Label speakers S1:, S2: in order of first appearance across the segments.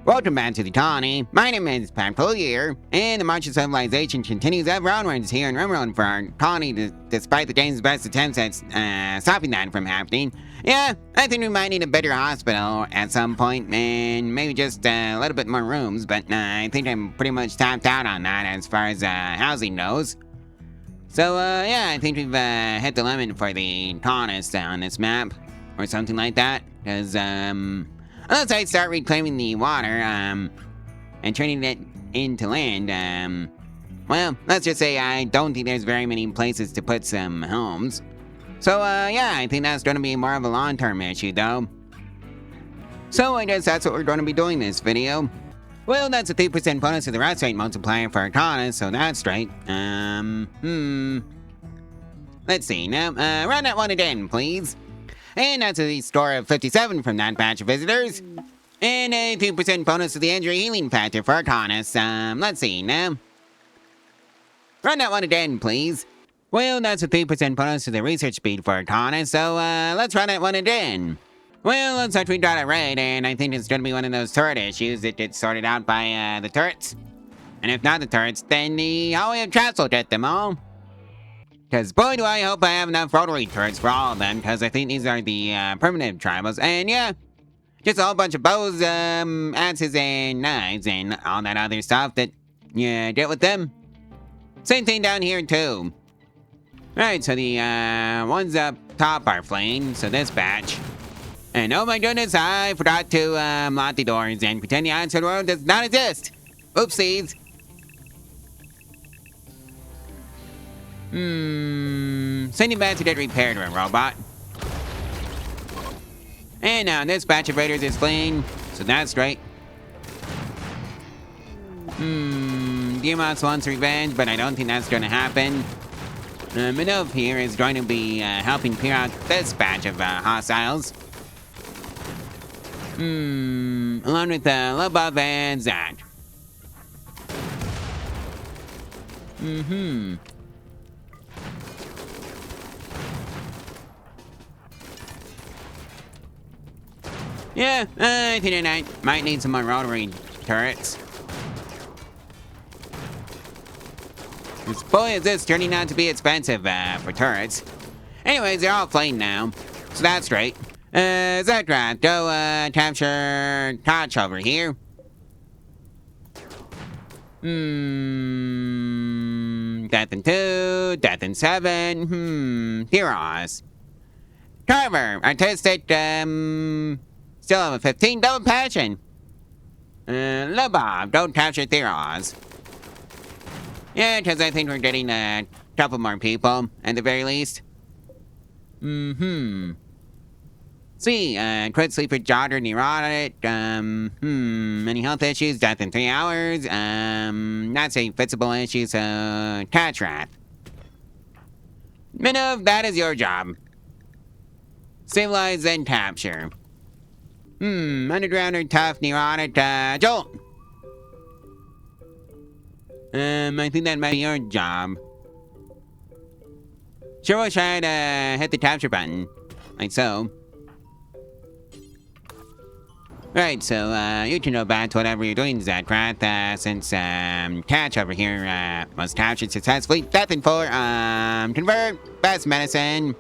S1: Welcome back to the colony. My name is Powergeneration, and the march of civilization continues ever onwards here in Rimworld for our colony despite the game's best attempts at stopping that from happening. Yeah, I think we might need a better hospital at some point, and maybe just a little bit more rooms, but I think I'm pretty much tapped out on that as far as housing goes. So, yeah, I think we've hit the limit for the colonists on this map, or something like that, because, unless I start reclaiming the water, and turning it into land, well, let's just say I don't think there's very many places to put some homes. So, yeah, I think that's gonna be more of a long-term issue, though. So, I guess that's what we're gonna be doing this video. Well, that's a 3% bonus to the rest rate multiplier for our colonists, so that's right. Let's see, now, run that one again, please. And that's a score of 57 from that batch of visitors. And a 2% bonus to the injury healing factor for our colonists. Let's see now. Run that one again, please. Well, that's a 3% bonus to the research speed for our colonists, so let's run that one again. Well, looks like we got it right, and I think it's gonna be one of those turret issues that gets sorted out by the turrets. And if not the turrets, then the hallway of traps will get them all. Because boy do I hope I have enough rotary turrets for all of them, because I think these are the primitive tribals. And yeah, just a whole bunch of bows, axes, and knives, and all that other stuff that you get with them. Same thing down here too. Alright, so the ones up top are flamed, so this batch. And oh my goodness, I forgot to lock the doors and pretend the outside world does not exist. Oopsies. Sending back to get repaired to a robot. And now this batch of raiders is fleeing, so that's great. Diamos wants revenge, but I don't think that's gonna happen. Minov here is going to be helping clear out this batch of hostiles. Along with Lobov and Zach. Yeah, I think I might need some more rotary turrets. As boy is this turning out to be expensive for turrets. Anyways, they're all flamed now, so that's great. Zekrat, go capture Koch over here. Death in 2, Death in 7, Heroes. Carver, artistic, still have a 15, double passion. Lobob, don't capture Theros. Yeah, because I think we're getting a couple more people, at the very least. See, quit sleeper, jogger, neurotic, any health issues, death in 3 hours, not a fixable issue, so catch rat. Minov, that is your job. Civilize and capture. Undergrounder, tough, neurotic, Jolt. I think that might be your job. Sure, we'll try to hit the capture button. Like so. Right, so, you can go back to whatever you're doing, Zekrat, since, Catch over here, was captured successfully. Death in 4, convert, best medicine.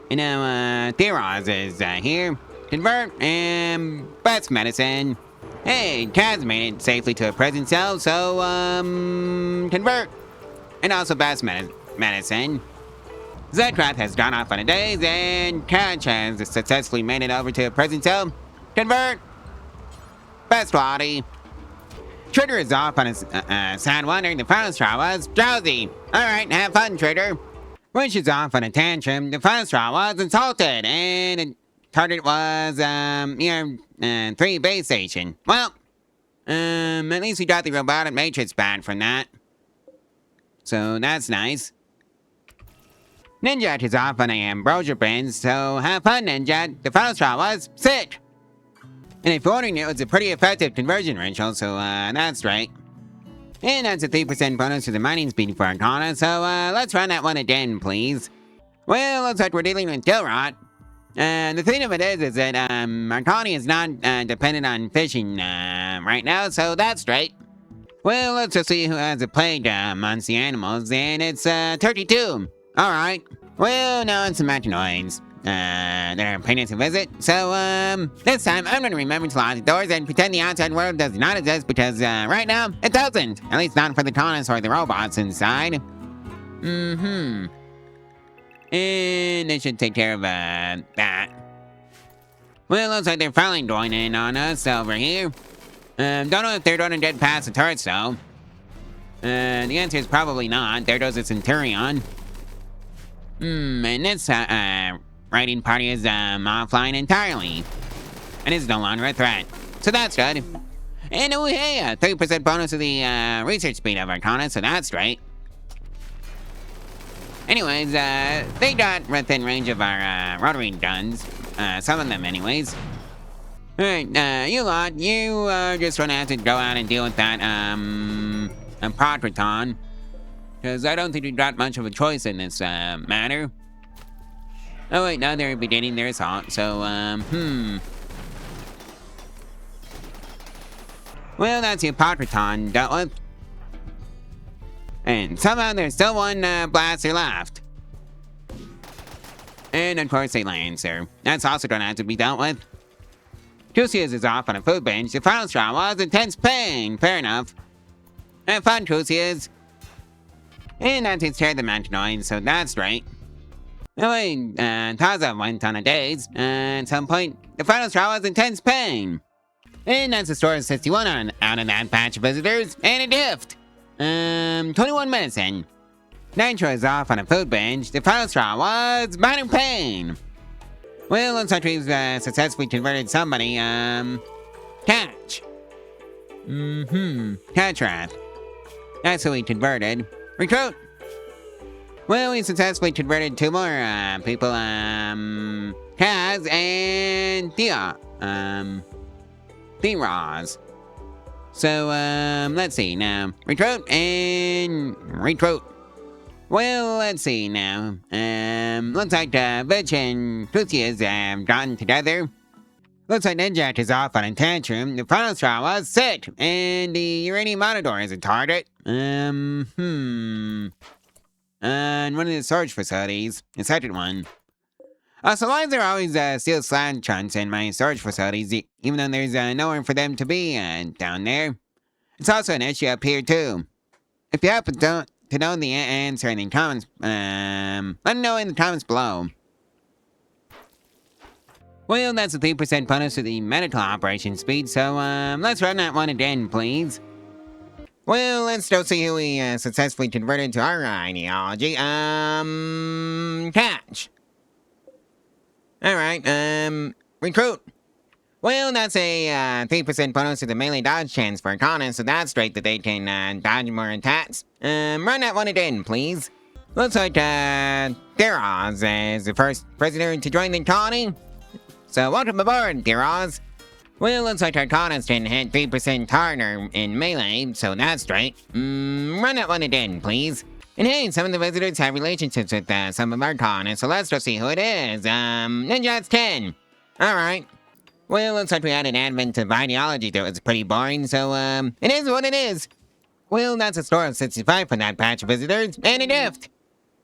S1: You know, Theros is, here. Convert, and best medicine. Hey, Kaz made it safely to a prison cell, so, convert. And also best medicine. Zekrat has gone off on a daze, and Catch has successfully made it over to a prison cell. Convert. Best quality. Trigger is off on a sad one during the final straw was drowsy. Alright, have fun, Trigger. Winch is off on a tantrum. The final straw was insulted, and the target was, 3 base station. Well, at least we got the robotic matrix back from that. So that's nice. Ninja is off on a ambrosia brains, so have fun, Ninja. The final straw was sick. And if you're wondering, it was a pretty effective conversion ritual, so that's right. And that's a 3% bonus to the mining speed for our colonists, so let's run that one again, please. Well, looks like we're dealing with Gilrot. The thing of it is that our colony is not dependent on fishing right now, so that's great. Well, let's just see who has a plague amongst the animals, and it's 32. All right. Well, no, it's the Machinoids. They're paying us a visit. So, this time I'm gonna remember to lock the doors and pretend the outside world does not exist because, right now, it doesn't. At least not for the colonists or the robots inside. And they should take care of, that. Well, looks like they're finally going in on us over here. Don't know if they're going to get past the turrets, though. The answer is probably not. There goes the Centurion. And this, raiding party is, offline entirely. And is no longer a threat. So that's good. And, oh, hey, a 30% bonus to the, research speed of our colonists, so that's great. Anyways, they got within range of our, rotary guns. Some of them, anyways. Alright, you lot, you are just gonna have to go out and deal with that, Protron. Because I don't think you got much of a choice in this, matter. Oh wait, now they're beginning their assault, so, Well, that's the Protron dealt with. And somehow there's still one, blaster left. And of course, a Lancer. That's also gonna have to be dealt with. Crucius is off on a food bench. The final straw was intense pain. Fair enough. Have fun, Crucius. And that takes care of the Machinoids, so that's right. Anyway, Taza went on a daze. At some point, the final straw was intense pain. And that's the score of 61 out of that batch of visitors. And a gift. 21 medicine. Nitro is off on a food bench. The final straw was minor pain. Well, looks like we've successfully converted somebody. Catch. Catch Wrath. That's who we converted. Recruit. Well, we successfully converted 2 more people. Kaz and Thea. Theros. So, let's see now. Recruit and recruit. Well, let's see now. Looks like Vitch and Crucius have gotten together. Looks like Ninjak is off on a tantrum. The final straw was sick, and the uranium monodor is a target. And one of the storage facilities, the second one. So why is there always steel slab chunks in my storage facilities, even though there's nowhere for them to be down there? It's also an issue up here too. If you happen to know the answer in the comments, let me know in the comments below. Well, that's a 3% bonus to the medical operation speed, so let's run that one again, please. Well, let's go see who we successfully converted to our ideology. Catch. Alright, recruit. Well, that's a 3% bonus to the melee dodge chance for colonists, so that's great that they can dodge more attacks. Run that one again, please. Looks like Theros is the first prisoner to join the colony. So welcome aboard, Theros. Well, looks like our colonists can hit 3% harder in melee, so that's great. Run that one again, please. And hey, some of the visitors have relationships with some of our colonists, so let's just see who it is. Ninja's 10. Alright. Well, looks like we had an advent of ideology that was pretty boring, so, it is what it is. Well, that's a score of 65 for that batch of visitors, and a gift.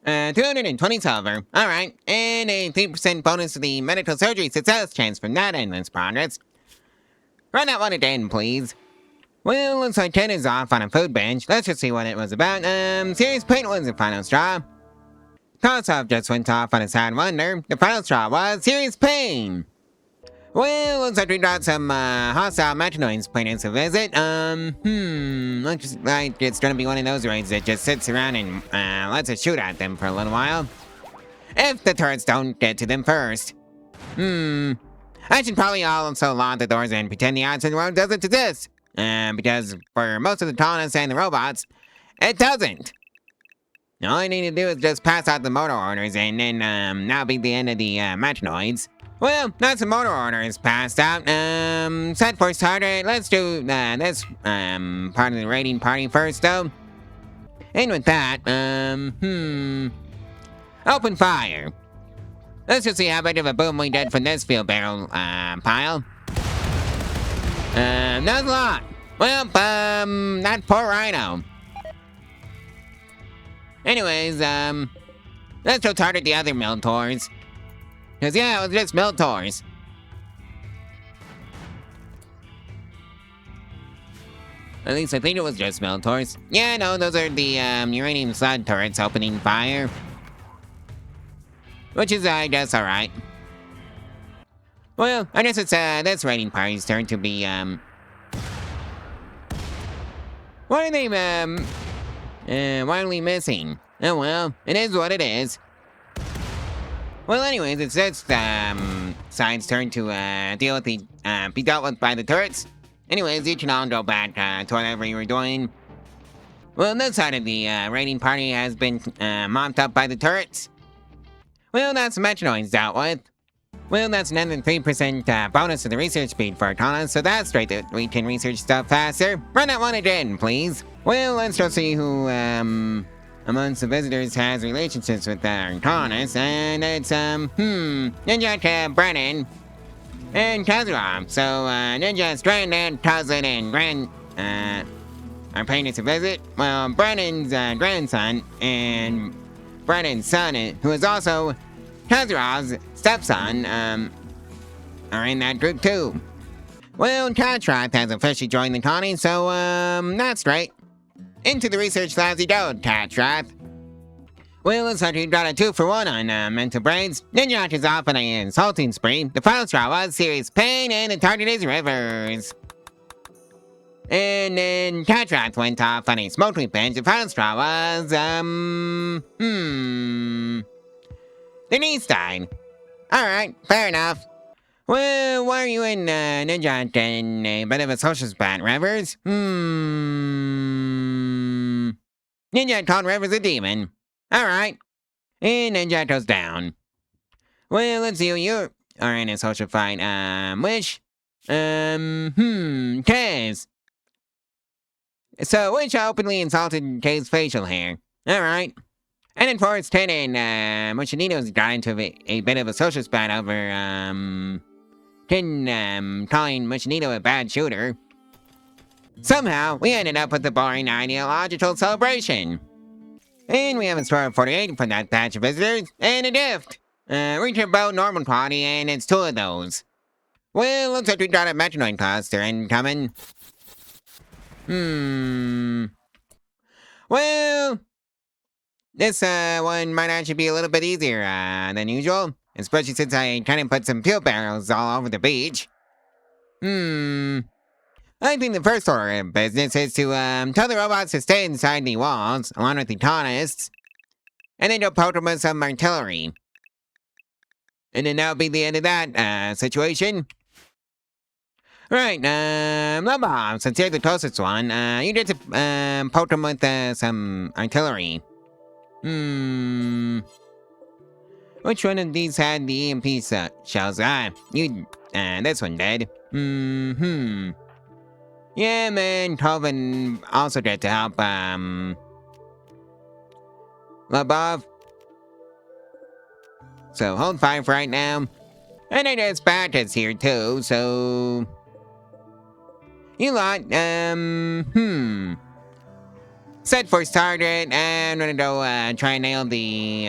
S1: 220 silver. Alright, and a 3% bonus to the medical surgery success chance from that endless progress. Run that one again, please. Well, looks like Ken is off on a food bench. Let's just see what it was about. Serious pain was the final straw. Kosov just went off on a sad wonder. The final straw was serious pain. Well, looks like we got some, hostile Machinoids paying us a visit. Looks like it's gonna be one of those raids that just sits around and, lets us shoot at them for a little while. If the turrets don't get to them first. I should probably also lock the doors and pretend the outside world doesn't exist. Because for most of the colonists and the robots, it doesn't. All I need to do is just pass out the motor orders and then, that'll be the end of the, Machinoids. Well, that's the motor orders passed out. Set for starter. Let's do, this, part of the raiding party first, though. And with that, open fire. Let's just see how big of a boom we did from this fuel barrel, pile. Not a lot. Well, that poor rhino. Anyways, let's go target the other Miltors. Cause yeah, it was just Miltors. At least I think it was just Miltors. Yeah, no, those are the, uranium slug turrets opening fire. Which is, I guess, alright. Well, I guess it's, this raiding party's turn to be, What are they, widely missing? Oh well, it is what it is. Well, anyways, it's this, side's turn to, deal with the, be dealt with by the turrets. Anyways, you can all go back, to whatever you were doing. Well, this side of the, raiding party has been, mopped up by the turrets. Well, that's Metronoids dealt with. Well, that's another 3% bonus to the research speed for Arcana, so that's right that we can research stuff faster. Run that one again, please. Well, let's go see who, amongst the visitors has relationships with Arcanus, and it's, Ninja Brennan and Kazuha. So, Ninja's granddad, cousin, and are paying us a visit. Well, Brennan's grandson and Brennan's son, who is also Kazuha's stepson, are in that group too. Well, Catrath has officially joined the colony, so, that's right. Into the research labs you go, Catrath. Well, looks like you got a 2-for-1 on, mental brains. Ninja is off on an insulting spree. The final straw was serious pain, and the target is Rivers. And then Catrath went off on a smoking bench. The final straw was, Denise died. Alright, fair enough. Well, why are you in, Ninja in a bit of a social spot, Rivers? Ninja called Rivers a demon. Alright. And Ninja goes down. Well, let's see who you are in a social fight. Wish? Kaz. So, Wish openly insulted Kaz's facial hair. Alright. And then Forrest 10 and, Muchinito's got into a bit of a social spat over, calling Muchinito a bad shooter. Somehow, we ended up with the boring ideological celebration. And we have a score of 48 from that batch of visitors, and a gift. Reach about normal quality, and it's 2 of those. Well, looks like we got a Metronoid cluster incoming. Well, this one might actually be a little bit easier than usual, especially since I kind of put some fuel barrels all over the beach. I think the first order of business is to tell the robots to stay inside the walls, along with the colonists, and then go poke them with some artillery. And then that'll be the end of that situation. Right, Lobob, since you're the closest one, you get to poke them with some artillery. Which one of these had the EMP shells? This one did. Yeah, man, Calvin also get to help, Lobov. So, hold fire for right now. And I guess Sparta's here too, so... You lot, set for target, and I'm gonna go, try and nail the,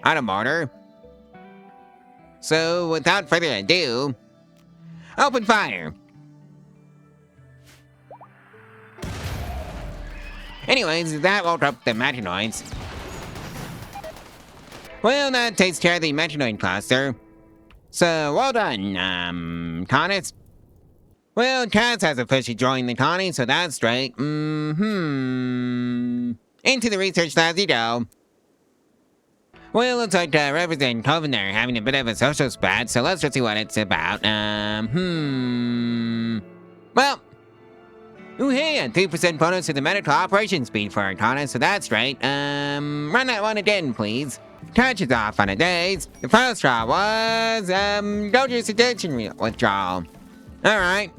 S1: automotor. So, without further ado, open fire! Anyways, that woke up the Metronoids. Well, that takes care of the Metronoid cluster. So, well done, Connets. Well, Kaz has officially joined the colony, so that's straight. Into the research labs you go. Well, looks like Rivers and Coven are having a bit of a social spat, so let's just see what it's about. Well, ooh, hey, a 3% bonus to the medical operation speed for Arcana, so that's right. Run that one again, please. Catch is off on a days. The final straw was, Dojo's attention withdrawal. Alright.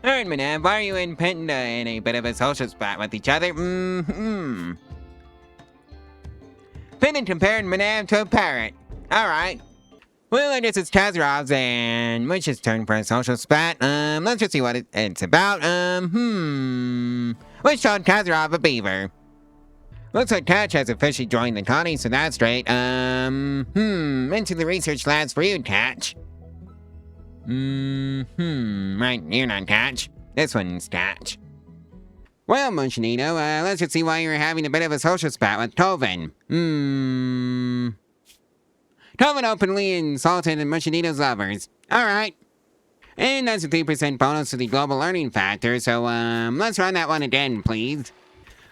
S1: Alright, Manav, why are you and Penta in a bit of a social spat with each other? Pin and compare Madame to a parrot. Alright. Well, I guess it's Kazarov's and Witch's turn for a social spat. Let's just see what it's about. Witch told Kazarov a beaver. Looks like Catch has officially joined the colony, so that's great. Into the research labs for you, Catch. Right, you're not Catch. This one's Catch. Well, Munchinito, let's just see why you're having a bit of a social spat with Tovin. Tovin openly insulted Munchinito's lovers. Alright. And that's a 3% bonus to the global learning factor, so, let's run that one again, please.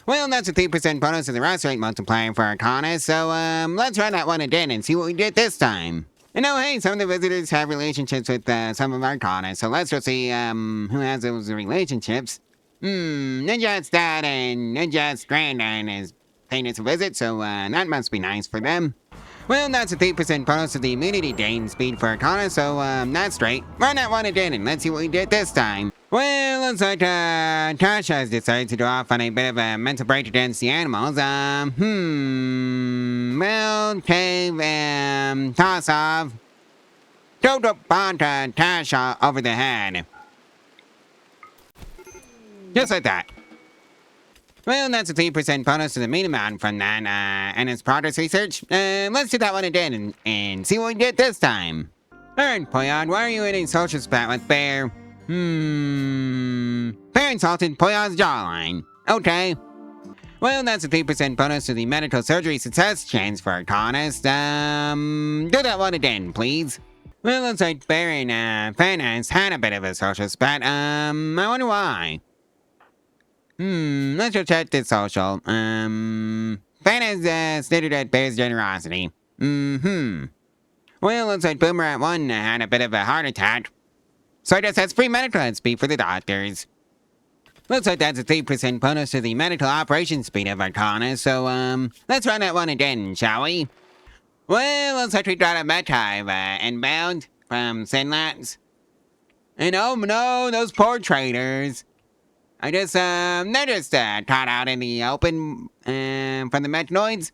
S1: Well, that's a 3% bonus to the rust rate multiplier for Arcana, so, let's run that one again and see what we get this time. And oh, hey, some of the visitors have relationships with, some of Arcana, so let's just see, who has those relationships. Ninja's dad and Ninja's granddad is paying us a visit, so, that must be nice for them. Well, that's a 3% bonus to the immunity gain speed for Arcana, so, that's great. Run that one again and let's see what we get this time. Well, looks like, Tasha has decided to go off on a bit of a mental break against the animals. Well, Cave, toss off. Toto Bonta Tasha over the head. Just like that. Well, that's a 3% bonus to the mean amount from that, and its progress research. Let's do that one again and see what we get this time. Alright, Poyod, why are you in a social spat with Bear? Bear insulted Poyod's jawline. Okay. Well, that's a 3% bonus to the medical surgery success chance for Arcanist. Do that one again, please. Well, looks like Bear and, Fanas had a bit of a social spat. I wonder why. Let's go check this social. Fanas, stated at Bear's generosity. Well, looks like Boomer at 1 had a bit of a heart attack. So I guess that's free medical speed for the doctors. Looks like that's a 3% bonus to the medical operation speed of Arcana, so, let's run that one again, shall we? Well, looks like we got a Methive, inbound from Sinlats. And oh no, those poor traders. They're just caught out in the open, from the Metanoids.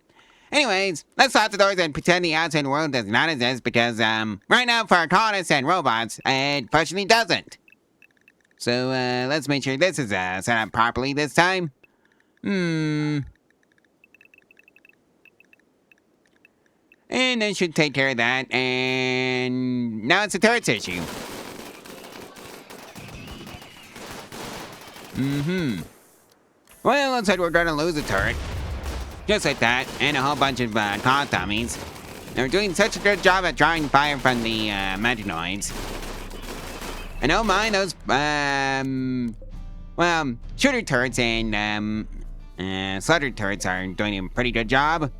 S1: Anyways, let's lock the doors and pretend the outside world does not exist because, right now for Arcanists and robots, it personally doesn't. So, let's make sure this is, set up properly this time. And I should take care of that, and now it's a turret's issue. Well, looks like we're gonna lose a turret. Just like that, and a whole bunch of, cost dummies. They're doing such a good job at drawing fire from the, Metanoids. And oh my, those, well, shooter turrets and, slaughter turrets are doing a pretty good job.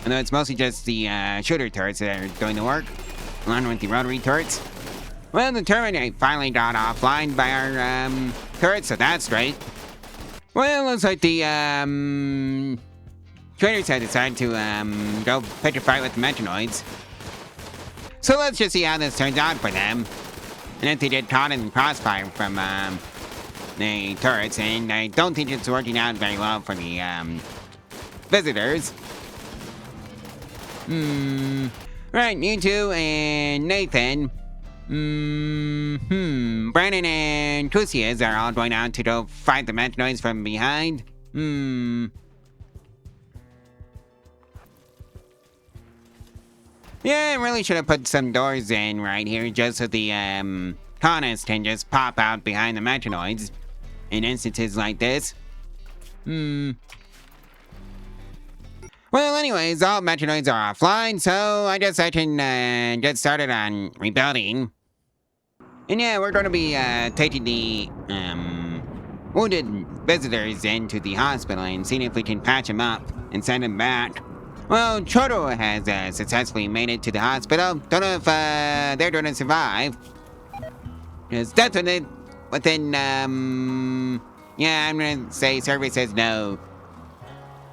S1: Although it's mostly just the, shooter turrets that are doing the work, along with the rotary turrets. Well, the Terminator finally got offline by our, turrets, so that's great. Well, looks like the, traders had decided to, go pick a fight with the Metanoids. So let's just see how this turns out for them. And if they get caught in crossfire from, the turrets, and I don't think it's working out very well for the, visitors. Right, you two and Nathan. Brandon and Kusias are all going out to go fight the Metanoids from behind. Yeah, I really should have put some doors in right here just so the, colonists can just pop out behind the Metanoids in instances like this. Well, anyways, all Metanoids are offline, so I guess I can, get started on rebuilding. And yeah, we're gonna be, taking the, wounded visitors into the hospital and seeing if we can patch them up and send them back. Well, Choto has, successfully made it to the hospital. Don't know if, they're gonna survive. Because that's within, yeah, I'm gonna say survey says no.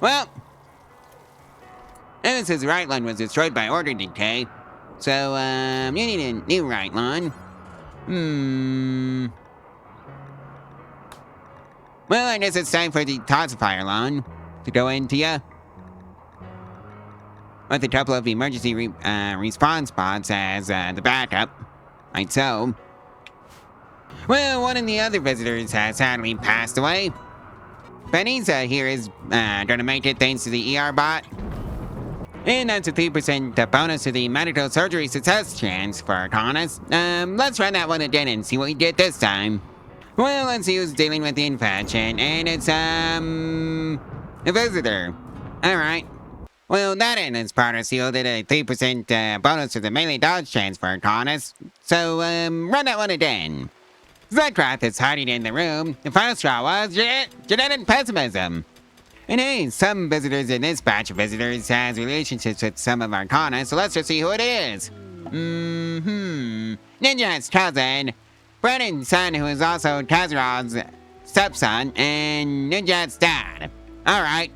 S1: Well, Evans's right lung was destroyed by order decay. So, you need a new right lung. Well, I guess it's time for the toxifier lung to go into ya. with a couple of emergency response pods as the backup. Like so. Well, one of the other visitors has sadly passed away. Benny's here is gonna make it thanks to the ER bot. And that's a 3% bonus to the medical surgery success chance for Arcanus. Let's run that one again and see what we get this time. Well, let's see who's dealing with the infection, and it's, a visitor. Alright. Well, that end is part of yielded a 3% bonus to the melee dodge chance for Arcanus. So, run that one again. Zedcraft is hiding in the room. The final straw was genetic pessimism. And hey, some visitors in this batch of visitors has relationships with some of Arcana, so let's just see who it is. Ninja's cousin, Brennan's son, who is also Kazuro's stepson, and Ninja's dad. Alright.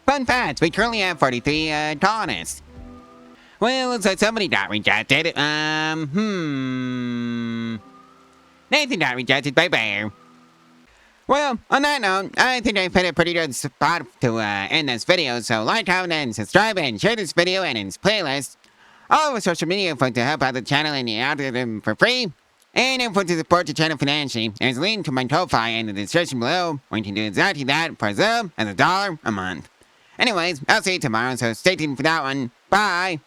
S1: Fun fact, we currently have 43 colonists. Well, looks like somebody got rejected. Nathan got rejected by Bear. Well, on that note, I think I put a pretty good spot to end this video, so like, comment, and subscribe, and share this video and its playlist. All over social media for to help out the channel and the algorithm for free. And if you want to support the channel financially, there's a link to my Ko-Fi in the description below, where you can do exactly that for as little as $1 a month. Anyways, I'll see you tomorrow, so stay tuned for that one. Bye!